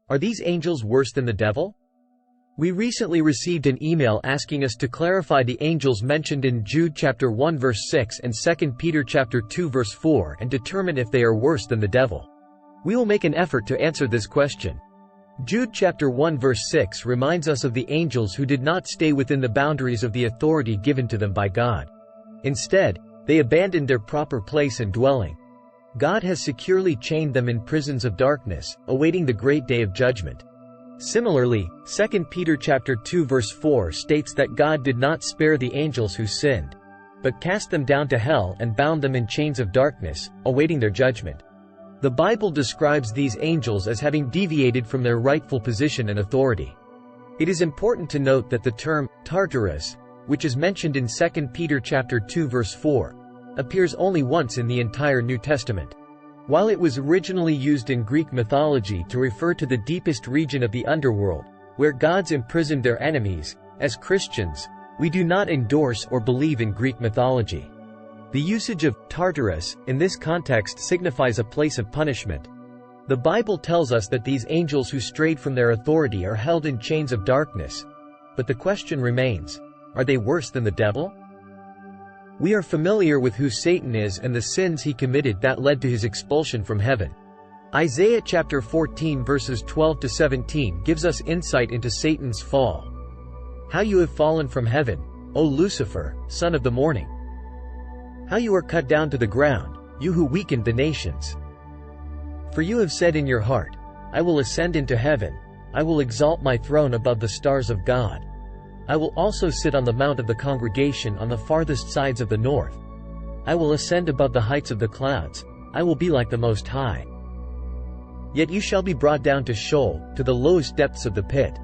Are these angels worse than the devil? We recently received an email asking us to clarify the angels mentioned in Jude chapter 1 verse 6 and 2 Peter chapter 2 verse 4 and determine if they are worse than the devil. We will make an effort to answer this question. Jude chapter 1 verse 6 reminds us of the angels who did not stay within the boundaries of the authority given to them by God. Instead, they abandoned their proper place and dwelling. God has securely chained them in prisons of darkness, awaiting the great day of judgment. Similarly, 2 Peter chapter 2 verse 4 states that God did not spare the angels who sinned, but cast them down to hell and bound them in chains of darkness, awaiting their judgment. The Bible describes these angels as having deviated from their rightful position and authority. It is important to note that the term Tartarus, which is mentioned in 2 Peter chapter 2 verse 4, appears only once in the entire New Testament. While it was originally used in Greek mythology to refer to the deepest region of the underworld, where gods imprisoned their enemies, as Christians, we do not endorse or believe in Greek mythology. The usage of Tartarus in this context signifies a place of punishment. The Bible tells us that these angels who strayed from their authority are held in chains of darkness. But the question remains, are they worse than the devil? We are familiar with who Satan is and the sins he committed that led to his expulsion from heaven. Isaiah chapter 14 verses 12 to 17 gives us insight into Satan's fall. How you have fallen from heaven, O Lucifer, son of the morning! How you are cut down to the ground, you who weakened the nations! For you have said in your heart, I will ascend into heaven, I will exalt my throne above the stars of God. I will also sit on the mount of the congregation on the farthest sides of the north. I will ascend above the heights of the clouds, I will be like the Most High. Yet you shall be brought down to Sheol, to the lowest depths of the pit.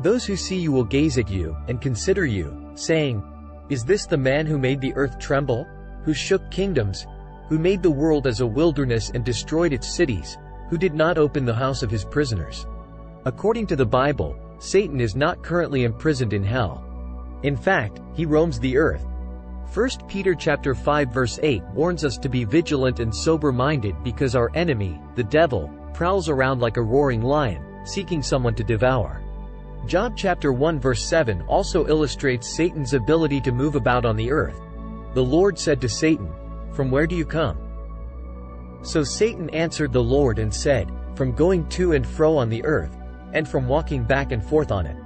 Those who see you will gaze at you, and consider you, saying, Is this the man who made the earth tremble? Who shook kingdoms? Who made the world as a wilderness and destroyed its cities? Who did not open the house of his prisoners? According to the Bible, Satan is not currently imprisoned in hell. In fact, he roams the earth. 1 Peter chapter 5 verse 8 warns us to be vigilant and sober-minded because our enemy, the devil, prowls around like a roaring lion, seeking someone to devour. Job chapter 1 verse 7 also illustrates Satan's ability to move about on the earth. The Lord said to Satan, From where do you come? So Satan answered the Lord and said, From going to and fro on the earth, and from walking back and forth on it.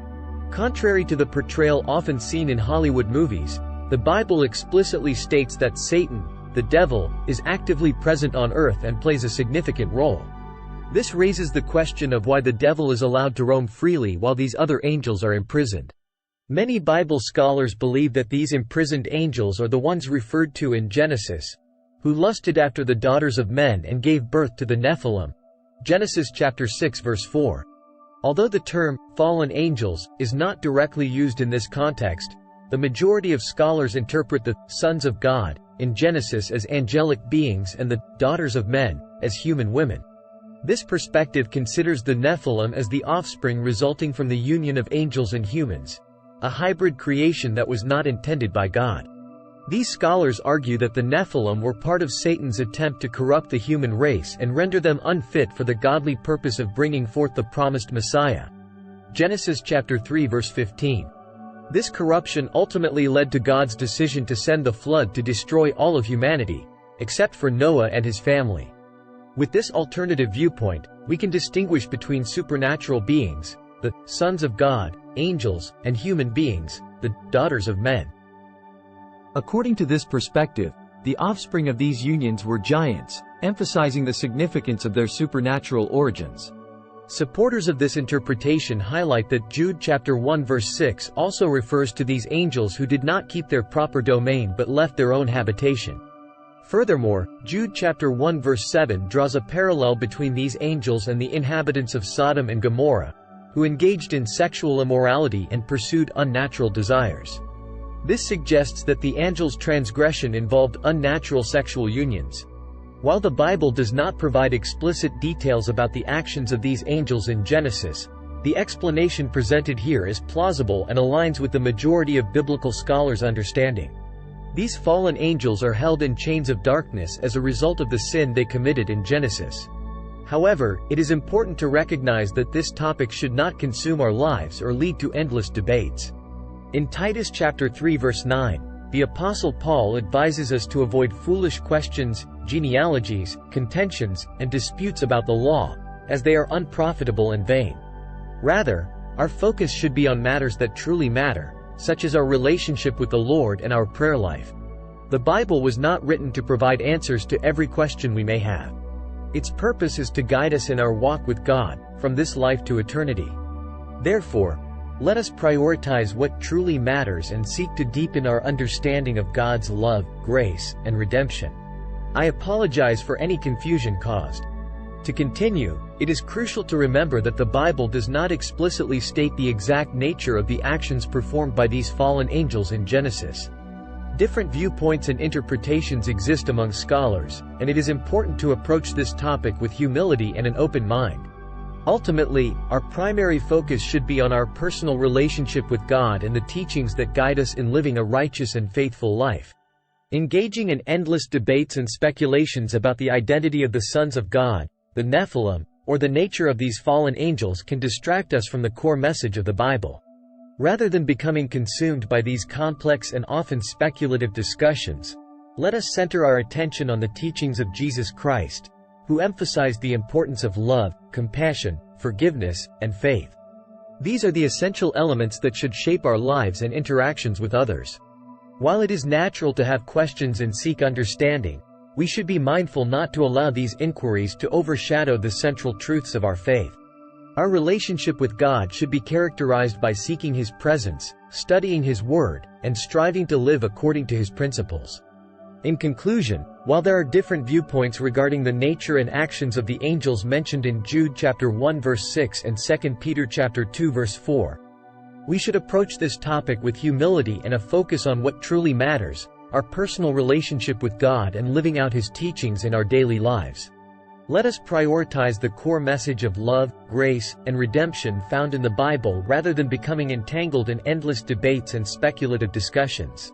Contrary to the portrayal often seen in Hollywood movies, the Bible explicitly states that Satan, the devil, is actively present on earth and plays a significant role. This raises the question of why the devil is allowed to roam freely while these other angels are imprisoned. Many Bible scholars believe that these imprisoned angels are the ones referred to in Genesis, who lusted after the daughters of men and gave birth to the Nephilim. Genesis chapter 6 verse 4. Although the term, fallen angels, is not directly used in this context, the majority of scholars interpret the sons of God in Genesis as angelic beings and the daughters of men as human women. This perspective considers the Nephilim as the offspring resulting from the union of angels and humans, a hybrid creation that was not intended by God. These scholars argue that the Nephilim were part of Satan's attempt to corrupt the human race and render them unfit for the godly purpose of bringing forth the promised Messiah. Genesis chapter 3 verse 15. This corruption ultimately led to God's decision to send the flood to destroy all of humanity, except for Noah and his family. With this alternative viewpoint, we can distinguish between supernatural beings, the sons of God, angels, and human beings, the daughters of men. According to this perspective, the offspring of these unions were giants, emphasizing the significance of their supernatural origins. Supporters of this interpretation highlight that Jude chapter 1 verse 6 also refers to these angels who did not keep their proper domain but left their own habitation. Furthermore, Jude chapter 1 verse 7 draws a parallel between these angels and the inhabitants of Sodom and Gomorrah, who engaged in sexual immorality and pursued unnatural desires. This suggests that the angels' transgression involved unnatural sexual unions. While the Bible does not provide explicit details about the actions of these angels in Genesis, the explanation presented here is plausible and aligns with the majority of biblical scholars' understanding. These fallen angels are held in chains of darkness as a result of the sin they committed in Genesis. However, it is important to recognize that this topic should not consume our lives or lead to endless debates. In Titus chapter 3 verse 9, the Apostle Paul advises us to avoid foolish questions, genealogies, contentions, and disputes about the law, as they are unprofitable and vain. Rather, our focus should be on matters that truly matter, such as our relationship with the Lord and our prayer life. The Bible was not written to provide answers to every question we may have. Its purpose is to guide us in our walk with God, from this life to eternity. Therefore, let us prioritize what truly matters and seek to deepen our understanding of God's love, grace, and redemption. I apologize for any confusion caused. To continue, it is crucial to remember that the Bible does not explicitly state the exact nature of the actions performed by these fallen angels in Genesis. Different viewpoints and interpretations exist among scholars, and it is important to approach this topic with humility and an open mind. Ultimately, our primary focus should be on our personal relationship with God and the teachings that guide us in living a righteous and faithful life. Engaging in endless debates and speculations about the identity of the sons of God, the Nephilim, or the nature of these fallen angels can distract us from the core message of the Bible. Rather than becoming consumed by these complex and often speculative discussions, let us center our attention on the teachings of Jesus Christ, who emphasized the importance of love, compassion, forgiveness, and faith. These are the essential elements that should shape our lives and interactions with others. While it is natural to have questions and seek understanding, we should be mindful not to allow these inquiries to overshadow the central truths of our faith. Our relationship with God should be characterized by seeking His presence, studying His Word, and striving to live according to His principles. In conclusion, while there are different viewpoints regarding the nature and actions of the angels mentioned in Jude chapter 1 verse 6 and 2 Peter chapter 2 verse 4, we should approach this topic with humility and a focus on what truly matters, our personal relationship with God and living out His teachings in our daily lives. Let us prioritize the core message of love, grace, and redemption found in the Bible rather than becoming entangled in endless debates and speculative discussions.